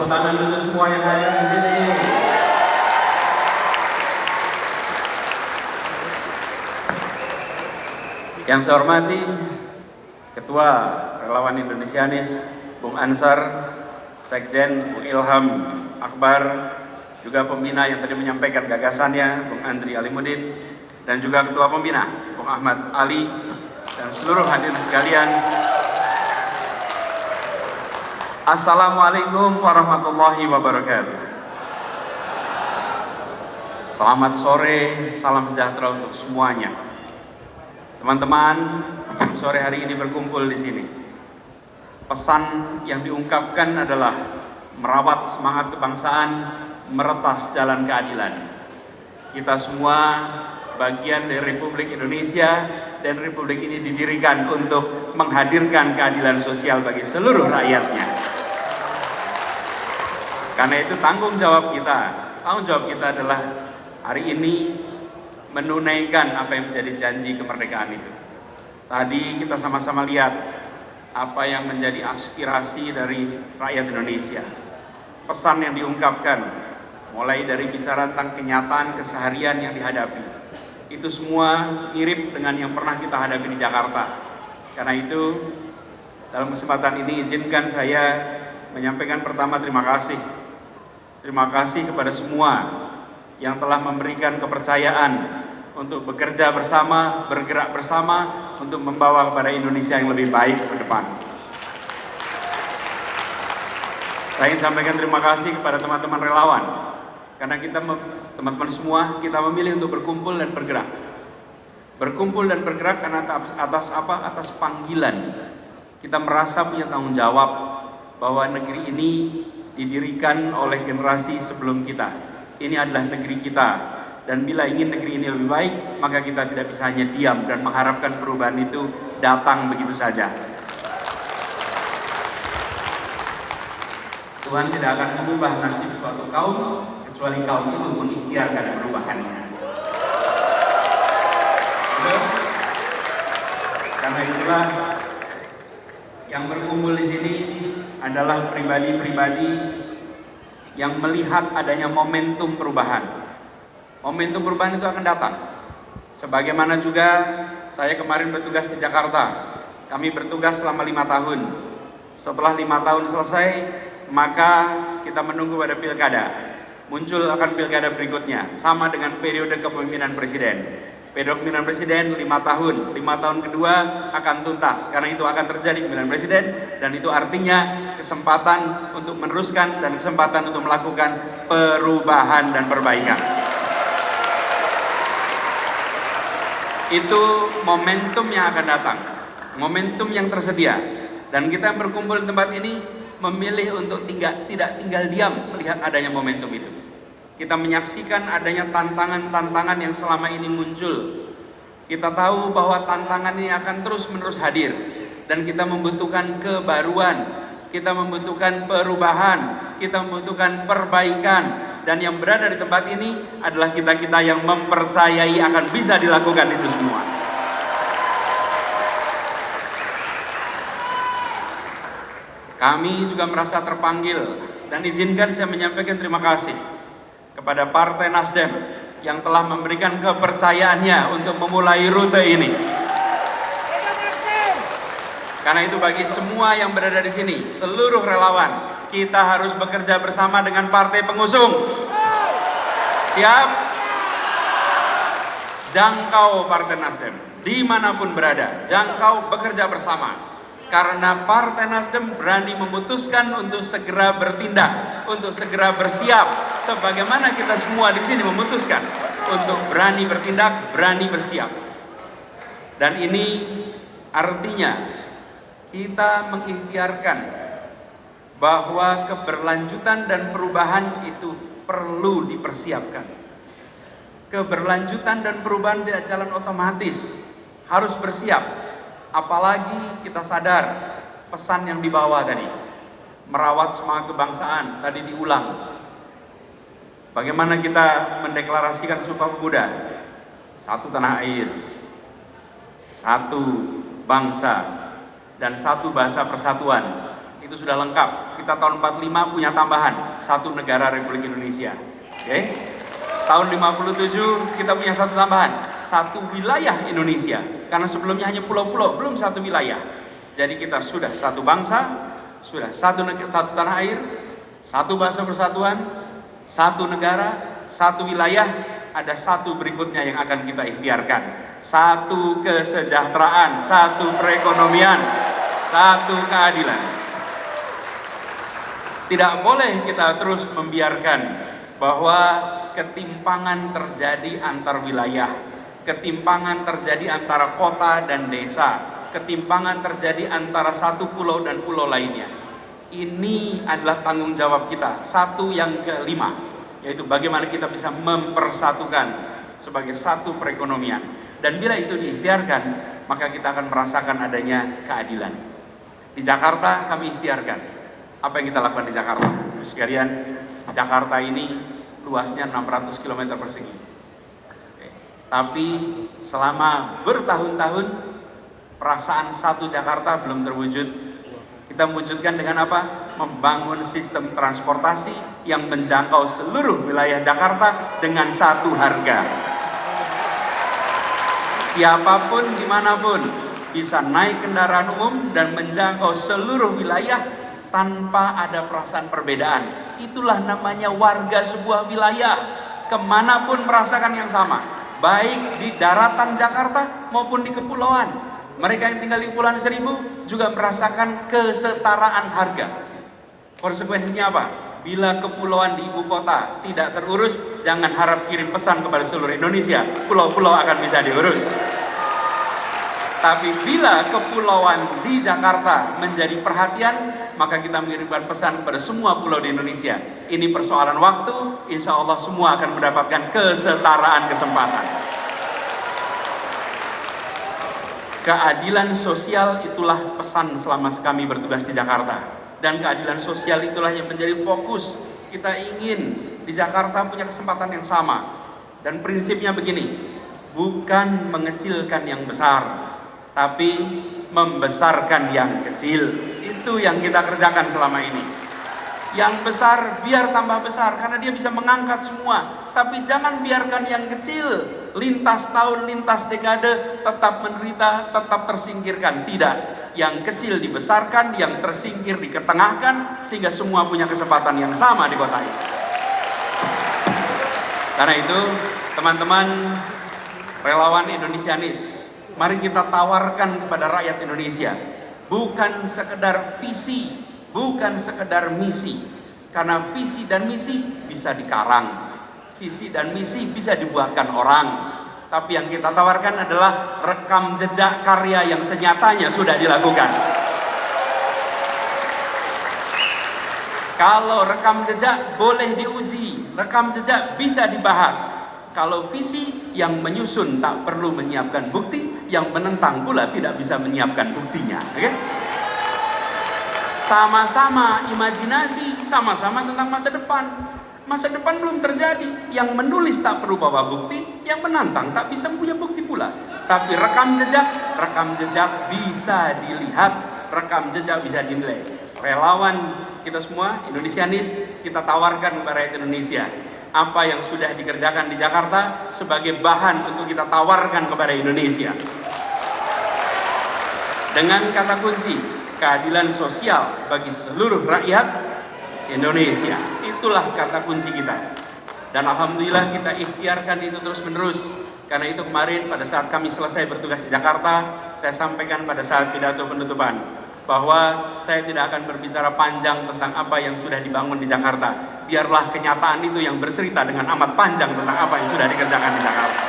tepuk tangan untuk semua yang hadir di sini. Yang saya hormati Ketua Relawan Indonesianis Bung Ansar, Sekjen Bung Ilham Akbar, juga pembina yang tadi menyampaikan gagasannya Bung Andri Alimuddin, dan juga Ketua Pembina Bung Ahmad Ali, dan seluruh hadirin sekalian. Assalamualaikum warahmatullahi wabarakatuh. Selamat sore, salam sejahtera untuk semuanya. Teman-teman, sore hari ini berkumpul di sini. Pesan yang diungkapkan adalah merawat semangat kebangsaan, meretas jalan keadilan. Kita semua bagian dari Republik Indonesia, dan Republik ini didirikan untuk menghadirkan keadilan sosial bagi seluruh rakyatnya. Karena itu tanggung jawab kita adalah hari ini menunaikan apa yang menjadi janji kemerdekaan itu. Tadi kita sama-sama lihat apa yang menjadi aspirasi dari rakyat Indonesia. Pesan yang diungkapkan, mulai dari bicara tentang kenyataan keseharian yang dihadapi, itu semua mirip dengan yang pernah kita hadapi di Jakarta. Karena itu, dalam kesempatan ini izinkan saya menyampaikan pertama terima kasih. Terima kasih kepada semua yang telah memberikan kepercayaan untuk bekerja bersama, bergerak bersama, untuk membawa kepada Indonesia yang lebih baik ke depan. Saya ingin sampaikan terima kasih kepada teman-teman relawan, karena kita, teman-teman semua, kita memilih untuk berkumpul dan bergerak. Berkumpul dan bergerak karena atas apa? Atas panggilan. Kita merasa punya tanggung jawab bahwa negeri ini didirikan oleh generasi sebelum kita. Ini adalah negeri kita, dan bila ingin negeri ini lebih baik, maka kita tidak bisa hanya diam dan mengharapkan perubahan itu datang begitu saja. Tuhan tidak akan mengubah nasib suatu kaum kecuali kaum itu mengikhtiarkan perubahannya. Karena itulah yang berkumpul di sini adalah pribadi-pribadi yang melihat adanya momentum perubahan. Momentum perubahan itu akan datang. Sebagaimana juga saya kemarin bertugas di Jakarta. Kami bertugas selama 5 tahun. Setelah 5 tahun selesai, maka kita menunggu pada pilkada. Muncul akan pilkada berikutnya, sama dengan periode kepemimpinan presiden. Periode kepemimpinan presiden 5 tahun. 5 tahun kedua akan tuntas, karena itu akan terjadi pemilihan presiden, dan itu artinya kesempatan untuk meneruskan dan kesempatan untuk melakukan perubahan dan perbaikan. Itu momentum yang akan datang, momentum yang tersedia, dan kita yang berkumpul di tempat ini memilih untuk tidak tinggal diam melihat adanya momentum itu. Kita menyaksikan adanya tantangan-tantangan yang selama ini muncul. Kita tahu bahwa tantangan ini akan terus-menerus hadir, dan kita membutuhkan kebaruan, kita membutuhkan perubahan, kita membutuhkan perbaikan. Dan yang berada di tempat ini adalah kita-kita yang mempercayai akan bisa dilakukan itu semua. Kami juga merasa terpanggil, dan izinkan saya menyampaikan terima kasih kepada Partai Nasdem yang telah memberikan kepercayaannya untuk memulai rute ini. Karena itu bagi semua yang berada di sini, seluruh relawan, kita harus bekerja bersama dengan partai pengusung. Siap? Jangkau Partai Nasdem dimanapun berada, jangkau, bekerja bersama. Karena Partai Nasdem berani memutuskan untuk segera bertindak, untuk segera bersiap, sebagaimana kita semua di sini memutuskan untuk berani bertindak, berani bersiap. Dan ini artinya kita mengikhtiarkan bahwa keberlanjutan dan perubahan itu perlu dipersiapkan. Keberlanjutan dan perubahan tidak jalan otomatis, harus bersiap. Apalagi kita sadar pesan yang dibawa tadi, merawat semangat kebangsaan, tadi diulang. Bagaimana kita mendeklarasikan Sumpah Pemuda? Satu tanah air, satu bangsa, dan satu bahasa persatuan. Itu sudah lengkap. kita tahun 45 punya tambahan satu negara Republik Indonesia. Oke. Tahun 57 kita punya satu tambahan, satu wilayah Indonesia. Karena sebelumnya hanya pulau-pulau, belum satu wilayah. Jadi kita sudah satu bangsa, sudah satu tanah air, satu bahasa persatuan, satu negara, satu wilayah. Ada satu berikutnya yang akan kita ikhtiarkan. Satu kesejahteraan, satu perekonomian, satu keadilan. Tidak boleh kita terus membiarkan bahwa ketimpangan terjadi antar wilayah, ketimpangan terjadi antara kota dan desa, ketimpangan terjadi antara satu pulau dan pulau lainnya. Ini adalah tanggung jawab kita. Satu yang kelima, yaitu bagaimana kita bisa mempersatukan sebagai satu perekonomian. Dan bila itu diikhtiarkan, maka kita akan merasakan adanya keadilan. Di Jakarta kami ikhtiarkan. Apa yang kita lakukan di Jakarta? Sekalian, Jakarta ini luasnya 600 km persegi. Tapi selama bertahun-tahun perasaan satu Jakarta belum terwujud. Kita mewujudkan dengan apa? Membangun sistem transportasi yang menjangkau seluruh wilayah Jakarta dengan satu harga. Siapapun dimanapun bisa naik kendaraan umum dan menjangkau seluruh wilayah tanpa ada perasaan perbedaan. Itulah namanya warga sebuah wilayah, kemanapun merasakan yang sama, baik di daratan Jakarta maupun di kepulauan. Mereka yang tinggal di Kepulauan Seribu juga merasakan kesetaraan harga. Konsekuensinya apa? Bila kepulauan di ibu kota tidak terurus, jangan harap kirim pesan kepada seluruh Indonesia, pulau-pulau akan bisa diurus. Tapi bila kepulauan di Jakarta menjadi perhatian, maka kita mengirimkan pesan kepada semua pulau di Indonesia. Ini persoalan waktu, insya Allah semua akan mendapatkan kesetaraan kesempatan. Keadilan sosial itulah pesan selama kami bertugas di Jakarta. Dan keadilan sosial itulah yang menjadi fokus. Kita ingin di Jakarta punya kesempatan yang sama. Dan prinsipnya begini, bukan mengecilkan yang besar, tapi membesarkan yang kecil. Itu yang kita kerjakan selama ini. Yang besar biar tambah besar karena dia bisa mengangkat semua. Tapi jangan biarkan yang kecil lintas tahun, lintas dekade tetap menderita, tetap tersingkirkan. Tidak. Yang kecil dibesarkan, yang tersingkir diketengahkan sehingga semua punya kesempatan yang sama di kota ini. Karena itu, teman-teman relawan Indonesianis, mari kita tawarkan kepada rakyat Indonesia bukan sekedar visi, bukan sekedar misi. Karena visi dan misi bisa dikarang, visi dan misi bisa dibuatkan orang. Tapi yang kita tawarkan adalah rekam jejak karya yang senyatanya sudah dilakukan. Kalau rekam jejak boleh diuji, rekam jejak bisa dibahas. Kalau visi yang menyusun tak perlu menyiapkan bukti, yang menentang pula tidak bisa menyiapkan buktinya. Okay? Sama-sama imajinasi, sama-sama tentang masa depan. Masa depan belum terjadi. Yang menulis tak perlu bawa bukti, yang menantang tak bisa punya bukti pula. Tapi rekam jejak bisa dilihat, rekam jejak bisa dinilai. Relawan kita semua, Indonesianis, kita tawarkan kepada rakyat Indonesia apa yang sudah dikerjakan di Jakarta sebagai bahan untuk kita tawarkan kepada Indonesia. Dengan kata kunci, keadilan sosial bagi seluruh rakyat Indonesia. Itulah kata kunci kita. Dan alhamdulillah kita ikhtiarkan itu terus menerus. Karena itu kemarin pada saat kami selesai bertugas di Jakarta, saya sampaikan pada saat pidato penutupan bahwa saya tidak akan berbicara panjang tentang apa yang sudah dibangun di Jakarta. Biarlah kenyataan itu yang bercerita dengan amat panjang tentang apa yang sudah dikerjakan di Jakarta.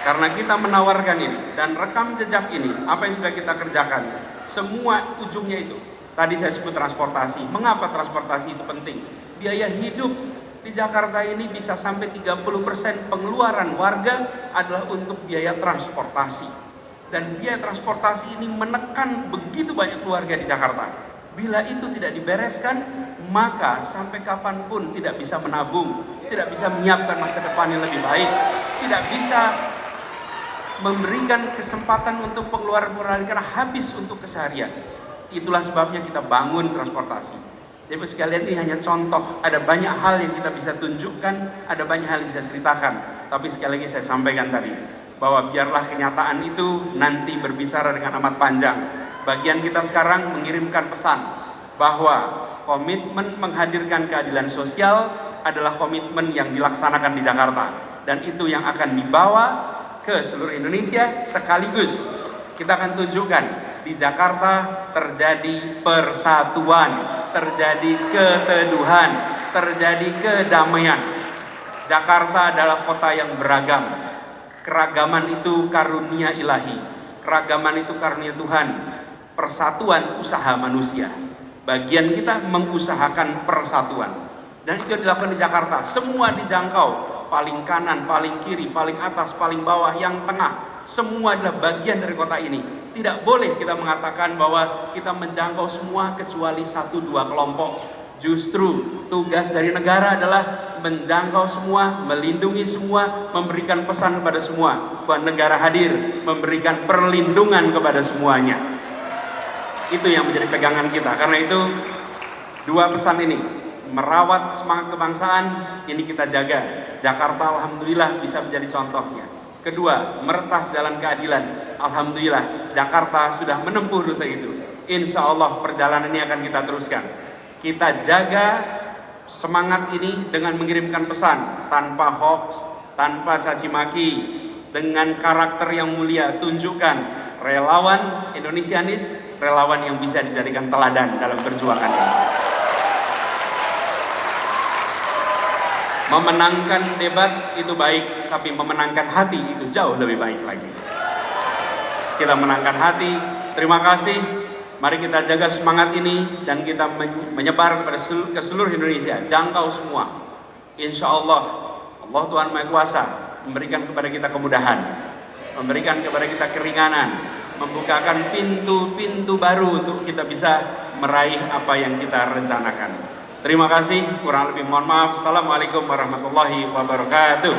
Karena kita menawarkan ini dan rekam jejak ini, apa yang sudah kita kerjakan, semua ujungnya itu. Tadi saya sebut transportasi. Mengapa transportasi itu penting? Biaya hidup di Jakarta ini bisa sampai 30% pengeluaran warga adalah untuk biaya transportasi. Dan biaya transportasi ini menekan begitu banyak keluarga di Jakarta. Bila itu tidak dibereskan, maka sampai kapanpun tidak bisa menabung, tidak bisa menyiapkan masa depan yang lebih baik, tidak bisa memberikan kesempatan untuk pengeluaran karena habis untuk keseharian. Itulah sebabnya kita bangun transportasi. Jadi sekalian ini hanya contoh, ada banyak hal yang kita bisa tunjukkan, ada banyak hal yang bisa ceritakan. Tapi sekali lagi saya sampaikan tadi, bahwa biarlah kenyataan itu nanti berbicara dengan amat panjang. Bagian kita sekarang mengirimkan pesan bahwa komitmen menghadirkan keadilan sosial adalah komitmen yang dilaksanakan di Jakarta. Dan itu yang akan dibawa ke seluruh Indonesia sekaligus. Kita akan tunjukkan di Jakarta terjadi persatuan, terjadi keteduhan, terjadi kedamaian. Jakarta adalah kota yang beragam. Keragaman itu karunia ilahi, keragaman itu karunia Tuhan. Persatuan usaha manusia. Bagian kita mengusahakan persatuan. Dan itu dilakukan di Jakarta. Semua dijangkau. Paling kanan, paling kiri, paling atas, paling bawah, yang tengah. Semua adalah bagian dari kota ini. Tidak boleh kita mengatakan bahwa kita menjangkau semua kecuali 1-2 kelompok. Justru tugas dari negara adalah menjangkau semua, melindungi semua, memberikan pesan kepada semua bahwa negara hadir, memberikan perlindungan kepada semuanya. Itu yang menjadi pegangan kita. Karena itu dua pesan ini, merawat semangat kebangsaan, ini kita jaga. Jakarta alhamdulillah bisa menjadi contohnya. Kedua, meretas jalan keadilan. Alhamdulillah Jakarta sudah menempuh rute itu. Insya Allah perjalanan ini akan kita teruskan. Kita jaga semangat ini dengan mengirimkan pesan tanpa hoax, tanpa caci maki, dengan karakter yang mulia. Tunjukkan relawan Indonesianis, relawan yang bisa dijadikan teladan dalam perjuangan ini. Memenangkan debat itu baik, tapi memenangkan hati itu jauh lebih baik lagi. Kita menangkan hati. Terima kasih. Mari kita jaga semangat ini dan kita menyebar kepada ke seluruh Indonesia, jangkau semua. Insya Allah, Allah Tuhan Maha Kuasa memberikan kepada kita kemudahan, memberikan kepada kita keringanan, membukakan pintu-pintu baru untuk kita bisa meraih apa yang kita rencanakan. Terima kasih, kurang lebih mohon maaf. Assalamualaikum warahmatullahi wabarakatuh.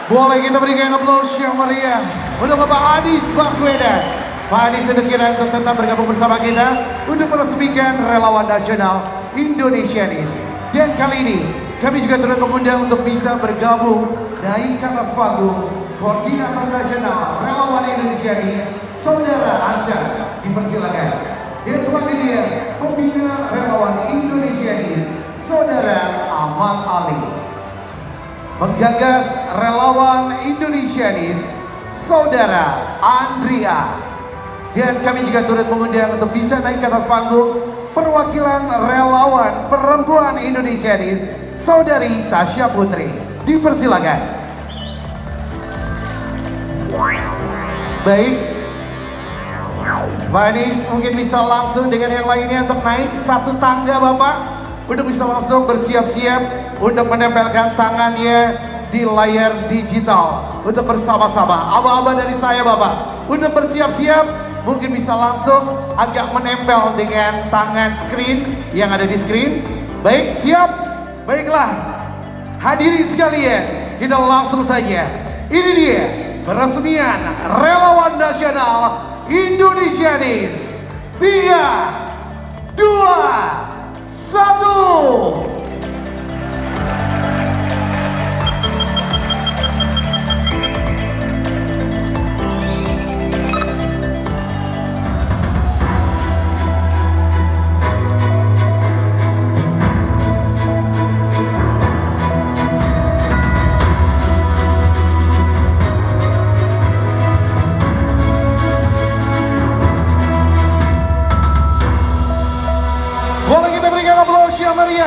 Boleh kita berikan aplaus yang meriah untuk Bapak Anies Baswedan. Pak Anies sedekira untuk tetap bergabung bersama kita untuk meresmikan Relawan Nasional Indonesianis. Dan kali ini kami juga turut mengundang untuk bisa bergabung naik ke atas panggung Koordinator Nasional Relawan Indonesianis, Saudara Asyad. Dipersilakan. Yang selanjutnya Pembina Relawan Indonesianis, Saudara Ahmad Ali. Menggagas Relawan Indonesianis, Saudara Andrea. Dan kami juga turut mengundang untuk bisa naik ke atas panggung perwakilan relawan perempuan Indonesianis, Saudari Tasya Putri. Dipersilakan. Baik, Pak Anies mungkin bisa langsung dengan yang lainnya untuk naik satu tangga Bapak, untuk bisa langsung bersiap-siap untuk menempelkan tangannya di layar digital untuk bersama-sama. Aba-aba dari saya Bapak untuk bersiap-siap, mungkin bisa langsung agak menempel dengan tangan screen yang ada di screen. Baik, siap? Baiklah, hadirin sekalian, kita langsung saja. Ini dia peresmian Relawan Nasional Indonesianis. 3, 2, 1.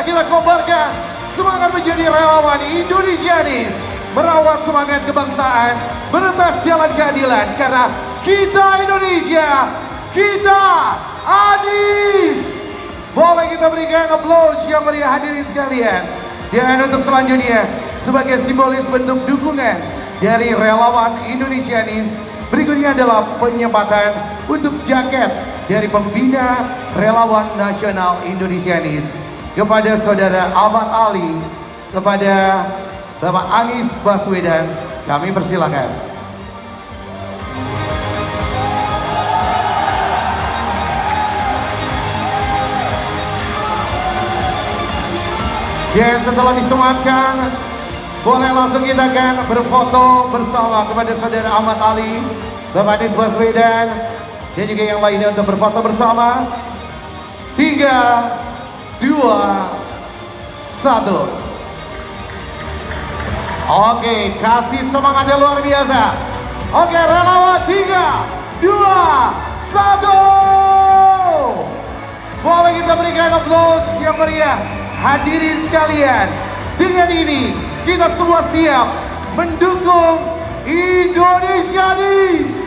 Kita kobarkan semangat menjadi relawan Indonesianis, merawat semangat kebangsaan, meretas jalan keadilan, karena kita Indonesia, kita Anies. Boleh kita berikan aplaus yang meriah hadirin sekalian. Dan untuk selanjutnya, sebagai simbolis bentuk dukungan dari relawan Indonesianis, berikutnya adalah penyempatan untuk jaket dari Pembina Relawan Nasional Indonesianis. Kepada Saudara Ahmad Ali, kepada Bapak Anies Baswedan, kami persilakan. Ya, setelah disematkan, boleh langsung kita akan berfoto bersama kepada saudara Ahmad Ali, Bapak Anies Baswedan, dan juga yang lainnya untuk berfoto bersama. 3, 2, 1. Oke, kasih semangat yang luar biasa. Oke, relawan 3, 2, 1. Boleh kita berikan aplaus yang meriah. Hadirin sekalian, dengan ini kita semua siap mendukung Indonesia Nis.